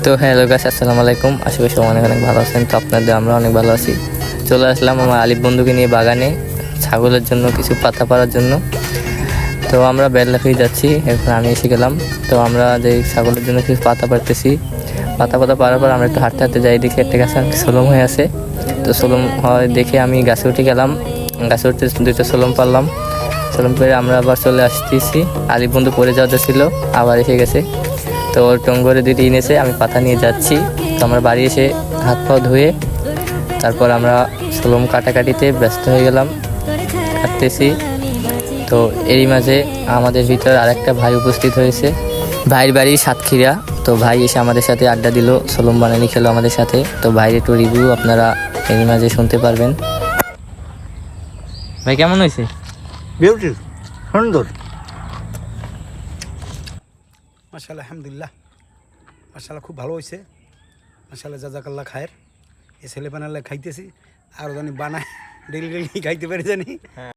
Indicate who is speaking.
Speaker 1: তো hello guys, আসসালামু আলাইকুম। আশা করি সবাই অনেক অনেক ভালো আছেন। তো আপনাদের আমরা অনেক ভালো আছি। চলে আসলাম আমার আলিফ বন্ধুকে নিয়ে বাগানে ছাগলের জন্য কিছু পাতা পাড়ার জন্য। তো আমরা বেড়লাফিয়ে যাচ্ছি, এখন আমি এসে গেলাম। তো আমরা যে ছাগলের জন্য কিছু পাতা পাড়তেছি, পাতা পাড়ার পর আমরা একটু হাঁটতে হাঁটতে যাই, দেখি একটা গাছে সোলম হয়ে আছে। তো সোলম হয় দেখে আমি গাছে উঠে গেলাম, গাছে উঠতে দুইটা সোলম পারলাম। সোলম পেরে আমরা আবার চলে আসতেছি। আলিফ বন্ধু পড়ে যাওয়া ছিল, আবার এসে গেছে। তো টঙ্গরে দুটি এনেছে, আমি পাতা নিয়ে যাচ্ছি। তো আমরা বাড়ি এসে হাত পা ধুয়ে তারপর আমরা সোলম কাটাকাটিতে ব্যস্ত হয়ে গেলাম, কাটতেছি। তো এরই মাঝে আমাদের ভিতর আরেকটা ভাই উপস্থিত হয়েছে, ভাইয়ের বাড়ি সাতক্ষীরা। তো ভাই এসে আমাদের সাথে আড্ডা দিল, সোলম বানানি খেলো আমাদের সাথে। তো ভাইয়ের একটু রিভিউ আপনারা এরই মাঝে শুনতে পারবেন। ভাই কেমন হয়েছে?
Speaker 2: বিউটি সুন্দর, মাশাআল্লাহ, আলহামদুলিল্লাহ, মাশাআল্লাহ, খুব ভালো হয়েছে। মাশাআল্লাহ, জাযাকাল্লাহ খায়ের। এই ছেলে বানালে খাইতেছি, আর জানি বানায় ডেলি ডেলি খাইতে পারি জানি।